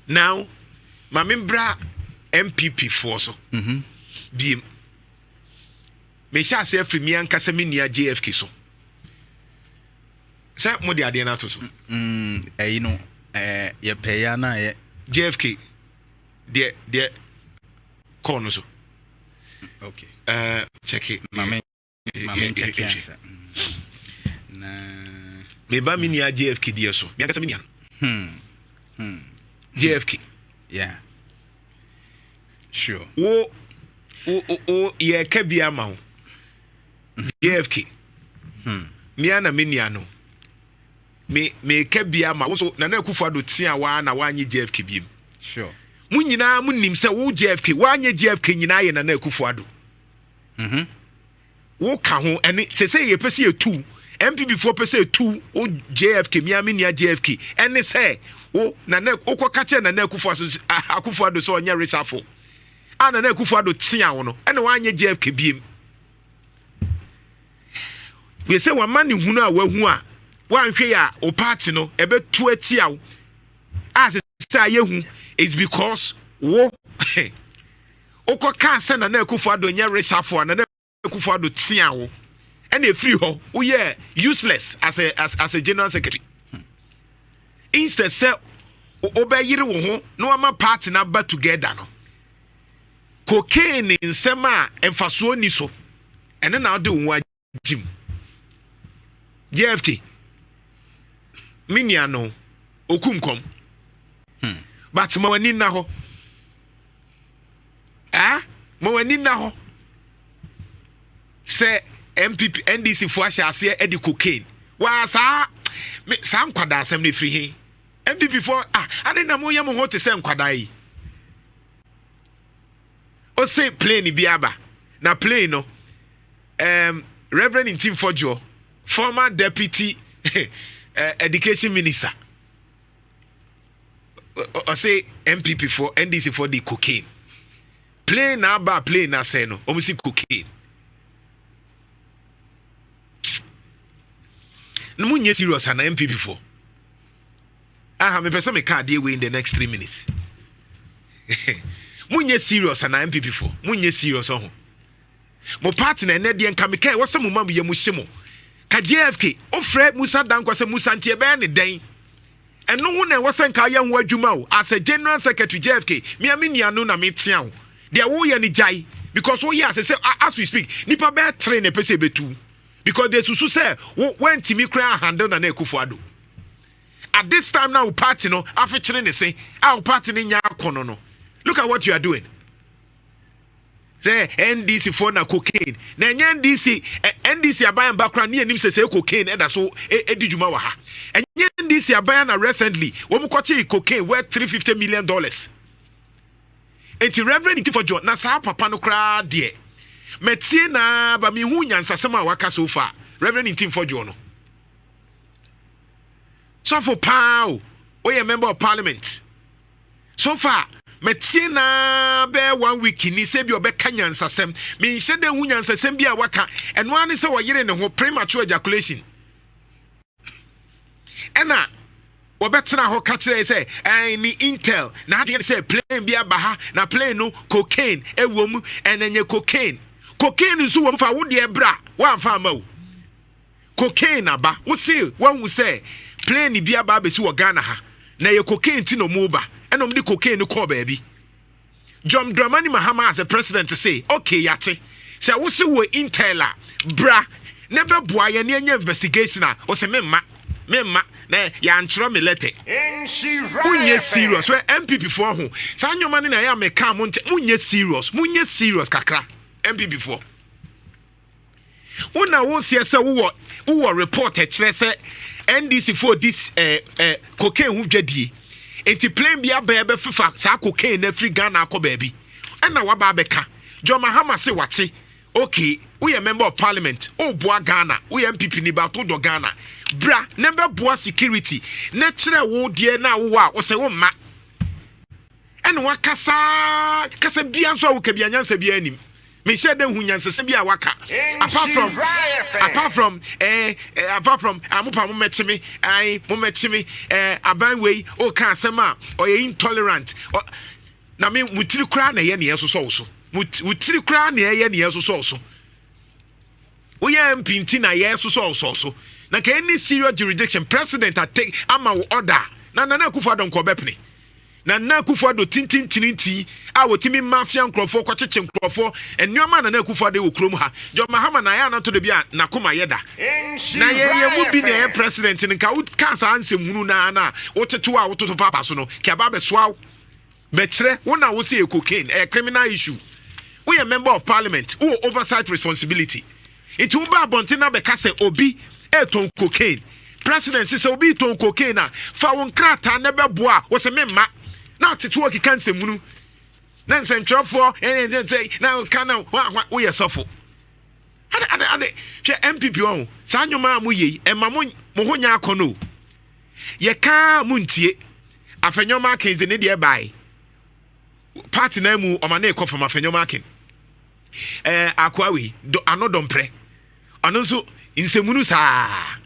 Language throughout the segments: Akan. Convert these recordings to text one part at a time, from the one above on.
Now, my membra NPP force. Bim. Me sha say free me ankasa me nia JFK so. Say mo de ade na to so. You know, ye pay ya na ye JFK. De call no so. Okay. Check it. Mama check it. Na me ba me nia JFK die so. Me ankasa me nia. JFK. Yeah. Sure. Wo ye ka bia ma ho. JFK. Me ana me nia no. Me ka bia ma wo so na Akufo-Addo tia wa na wa anyi JFK biem. Sure. Mu nyina mu nim se wo JFK wa anyi JFK nyina ye na Akufo-Addo. Wo ka ho ene se ye pese ye 2 MPP for pese 2 o JFK me nia JFK ene se wo na okwa che na Akufo-Addo so onya reshuffle. Ana na Akufo-Addo tia wo no ene wa anyi JFK biem. We say wa mani hunu a wa hu a wan hwe ya o party no ebetu atia wo as say yehu is because wo okwa se na Akufo-Addo nya reshuffle na Akufo-Addo tia wo ene free ho wo ye useless as a general secretary. Instead say obeyire wo ho no ama party na ba together no cocaine nsema emfaso ni so ene na ode wo agim JFK minia no okumkom but mawani na ho mawani na ho se MPP NDC fo ahase edi cocaine wa sa nkwada asem ne free he MPP fo ade na mo yam ho te se nkwada yi o say plane bi aba na plane no Reverend Intim Fojo, former deputy education minister, or say MPP for NDC for the cocaine. Plane na aba plane na say no, almost cocaine. No munye serious na MPP for. Me person me card dey in the next 3 minutes. Munye serious na MPP for. Munye serious on. Mo party na ene de nka me kai wo se mo mam ye mo hye mo. Ka JFK o frɛ Musa Dankwa se Musa ntie be ne den. Eno ho na wo se nka ya ho adwuma o as a general secretary JFK me amenia no na me tia wo. De wo ye ne jai because wo ye as we speak nipa be train e pese betu because they susu say when timi kra handle na Akufo-Addo. At this time now party no afechire ne se party ne nya akono no. Look at what you are doing. Say NDC for na cocaine. Na NDC abayan background ni enim say cocaine e da so edi djuma wa ha. NDC abayan na recently wo mu kwache cocaine worth $350 million. Enti Reverend Intim Fojo na sa papa no kra de. Metie na ba mi hu nyansasem a waka so far. Reverend Intim Fojo no. So for pow, we a member of parliament. So far metie na be 1 week ni se bi obeka nyansasem me nhye de hu nyansasem bi a waka eno ane se wo yire ne ho premature ejaculation ena obetena ho ka kire se ni intel na de se plane bi abaha na plane no cocaine ewom enenye cocaine nso wo mfa wo de ebra wa mfa ma wo cocaine aba wo se wan se plane bi aba be si wo Ghana ha na ye cocaine ti no mu ba enom di cocaine ko baby. John Dramani Mahama as a president to say, okay, yate. Say wo se wo intela bra never boy ye ne investigation o se memma na ya antro me lete. Nhyira. Munye serious we MPP for ho. Sa nyoma ne na ya me ka mo munye serious kakra MPP for. Una won see say wo report e kire say NDC for this cocaine hu dwadie. Enti plane bia be fifa sa cocaine na free Ghana akọ baabi na wa ba beka John Mahama say wate okay we a member of parliament o boa Ghana we MPP ni ba to do Ghana bra never boa security na kire wo de na wo a wo say wo ma wa kasa bia so wo ka bia nyansa bia anim me share them hunyansese bi a waka apart from amopa mo mechime aban wei o ka asem a o ye intolerant na me mutiri kra na ye ne yeso so mutiri kra na ye ne yeso so we are MP na yeso so na ka any serious jurisdiction president take ama order na Akufo-Addo nkobepne na Akufo-Addo tintintinti a wotimi mafia nkrofo kwacheche nkrofo ennyoma na Akufo-Addo wo krom ha jo mahama na ya na to de bia na koma yeda na ye mu bi na president nka wo kasa ansem hunu na woteto a wototo papa so no ke aba be soa betre wo na wo se cocaine a criminal issue we a member of parliament who oversight responsibility it will be abonti na be kase obi eton cocaine president say obi ton cocaine na fa won krata na be boa wo se memma na tetu o kika nsɛmunu na nsɛmtwerɛfoɔ ɛne say na kana wo yɛ sɔfo ade hwɛ MPP on saa nnwoma mu yei ɛma mo ho nya akɔno yɛ ka mu ntie afanyɔma akin de ne deɛ bai party na mu ɔma na ekɔ fam afanyɔma akin akwawi anodompre ɔno nso nsɛmunu saa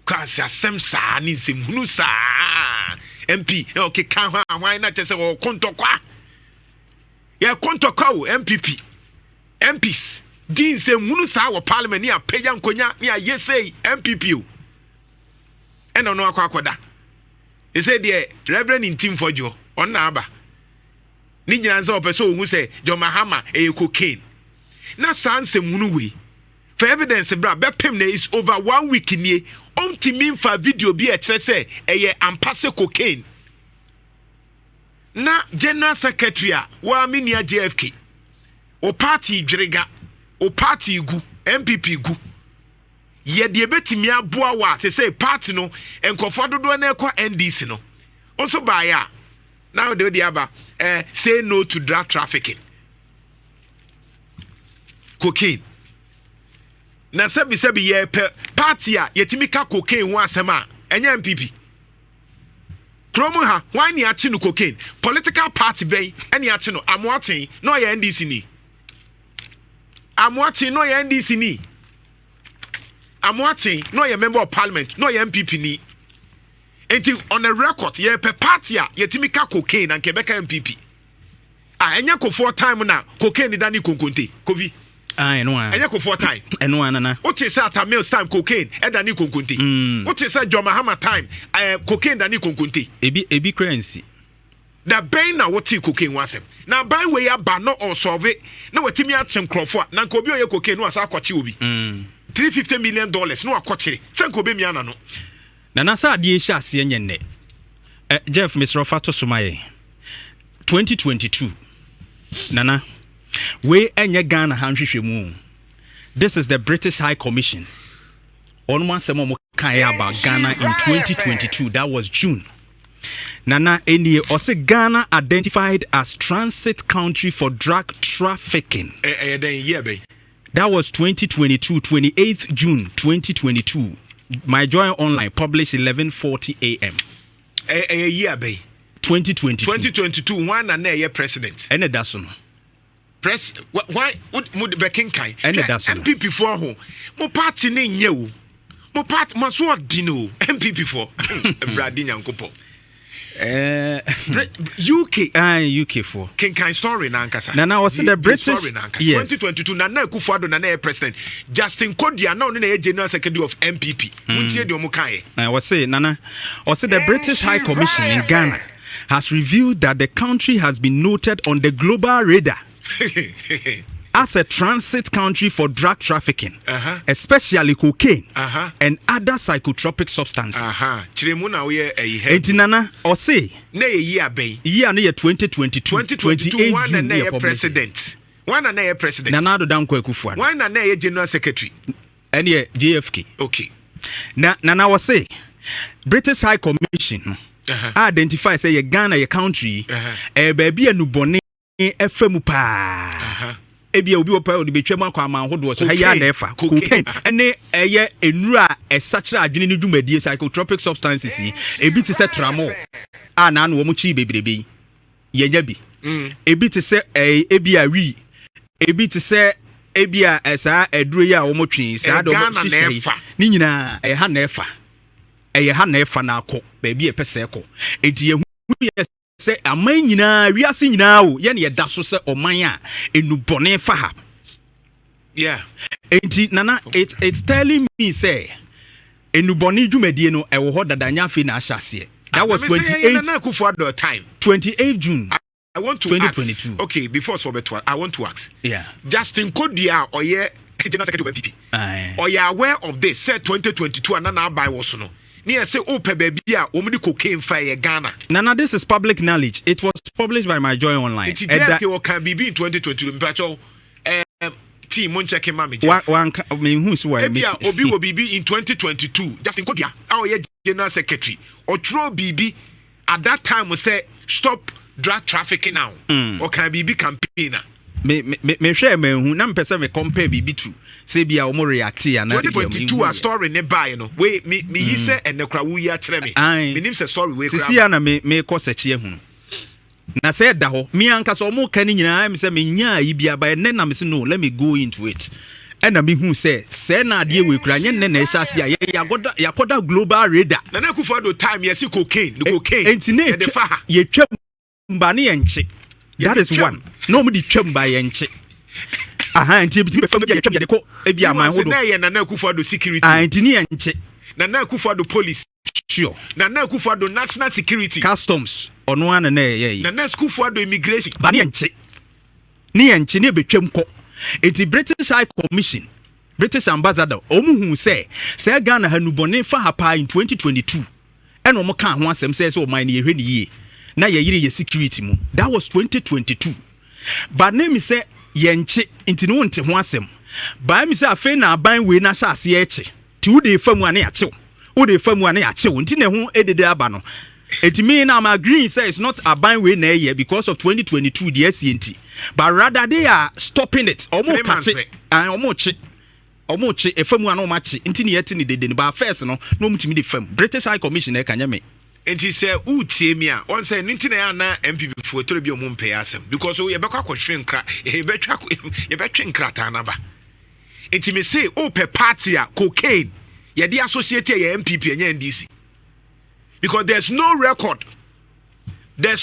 kwasi asɛm saa ne nsɛmunu saa MP okay kan ha why na chese o kontokwa ya kontokwa o MPs din se munu sa wo parliament ni apeja nkonya ni ayesei MPP o eno no akwakoda e say de reverend intim fojo on na aba ni nyina nsa opeso ohu se Jo Mahama cocaine na sanse munu we for evidence bra bepem na is over 1 week nie ontimi mfa video bi a kire se eye ampase cocaine na general secretary a wa minia JFK o party dweriga o party gu MPP gu ye de betimi aboa wa se say party no enkofo dodo na ekwa NDC no also by ya now the aba say no to drug trafficking cocaine na sebi ye party a yetimi ka cocaine ho asem a enya MPP kromo ha why ni achi no cocaine political party bay eni achi no amoaten no ye NDC ni amoaten no ye NDC ni amoaten no ye member of parliament no ye MPP ni enti on a record ye party a yetimi ka cocaine and Quebec MPP enya ko 4 time na cocaine dani konkonte kovi no one. Enya ko 4 time. No one na. What is that Mills time cocaine edani konkonte. What is that Jo Mahama time cocaine dani konkonte. Ebi currency. Na ben na what cocaine wasem. Na ban we ya ba no or solve na watimi achen krofo na nka obi oye cocaine no asa akwachi obi. $350 million no akwachire. Se nka obi miana no. Na na sa ade ehia ase enye Jeff Misrofa to somaye. 2022. Nana we enye Ghana hanhwehwemu. This is the British High Commission. On one semo kan about Ghana in 2022. That was June. Nana eni also Ghana identified as transit country for drug trafficking. That was 2022, 28th June 2022. My Joy Online published 11:40 a.m. A year bay. 2022 one and a year president. And that's no. Press why would be kinkai and that's MPP for who mo party ne nyewu mo party maso dino MPP for Brady Nyankopo UK for kinkai story na nkasa na was the British yes 2022 na Akufo-Addo na president Justin Kodua na na general secretary of MPP muntie de omo kan I was say nana was the British High Commission in Ghana has revealed that the country has been noted on the global radar as a transit country for drug trafficking, especially cocaine and other psychotropic substances. Nana or say, nay, year 2022, 28 June, president. One and a president. Nanado Danko Kufuan. One and a general secretary. And yeah, JFK. Okay. Nana was say, British High Commission identifies say Ghana, a country, a baby and nubone. FM pa ebia obi opa odi betwam akwa manhodo so haya na efa cocaine ene eye enura esachira adwene ne dwumadie psychotropic substances ebi te se tramol na wo mu chi bebrebe yenya bi ebi te se ebi awi ebi te se ebia esa eduro ya wo motwe sa do hyehyɛ ni nyina ha na ɛfa ha na ɛfa na akɔ ba bi epese ɛkɔ enti yehu se aman nyina wiase nyina o ye ne yɛda so se ɔman a enubɔne fa ha yeah enti nana it's telling me say enubɔne dwumadie no ɛwɔ hɔ dadanya afi na ahyase that was 28 June I want to 2022 ask, okay, before Sobeto, I want to ask. Yeah. Justin Kodua or General Secretary of NPP. Or you aware of this? Said 2022 and now by was no. Near say open baby omni cocaine fire Ghana. Nana, this is public knowledge. It was published by my Joy Online. It's can be in 2022. Team mon check mami. One I mean who's why Obi will be in 2022. Justin Kodua, our General Secretary. Or Tro BB at that time we say stop drug trafficking now. Or can be campaigner. Me share me who na mpese me compare bibi to say bia o mo react ya na 2022 a story ne buy no we me yi say enekra wu ya kire me nim say story we kra sisi ya na me ko search ehunu na say da ho me anka so mo ka ni nyina me say me nya yi bia ba ne na me say no let me go into it and me hu say na ade we kra nye ne na ehya ya yakoda global radar na na kufa do time yes cocaine the cocaine e de fa ye twam ba ne ye nche. That is one. No me di twam ba ye nche. Aha nti bi fam bi twam ye de ko e bi aman ho do. Na ye na kufa do security. Ah nti ni ye nche. Na kufa do police. Sure. Na kufa do national security. Customs. Ono ana na ye. Na kufa do immigration. Ba ni ye nche. Ni ye nche ni be twam ko. Enti British High Commission, British Ambassador, omu say Ghana hanubone fa hapa in 2022. And omo kan ho asem say o man ye hwe ni ye. Na ye yire ye security mu. That was 2022. But name say ye nche nti no nte ho asem. Ba mi say afen na aban we na sha ase ye chi. Ti wo de famu ane achew. Wo de famu ane achew. Nti ne ho edede aba no. Eti me na am agreeing say it's not aban we na ye because of 2022 the SCNT. But rather they are stopping it. Omo kache. Omo chi. Omo chi efamu ane omo chi. Nti ne yeti ni dede ba first no mutimi de fam. British High Commission e kanya me. Enti say utie me a on say nti na ya na MPP fo bi omo mpe asem because ye bekwa kwhwe nkra ye betwe nkra ta na ba enti me say o pe party a cocaine ye dey associate ye MPP enya NDC because there's no record I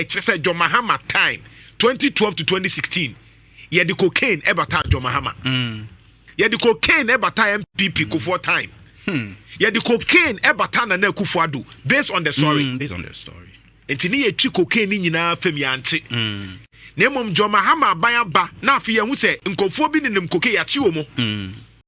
say John Mahama time 2012 to 2016 ye the cocaine ever ta John Mahama ye the cocaine ever ta MPP ko for time yeah, the cocaine ebatana na kufuado based on the story. Based on the story. Enti ni yetwi cocaine ni nyina fam yante. Na mom John Mahama ban aba na afi ye hu se nkofo bi nenem cocaine yate wo mo.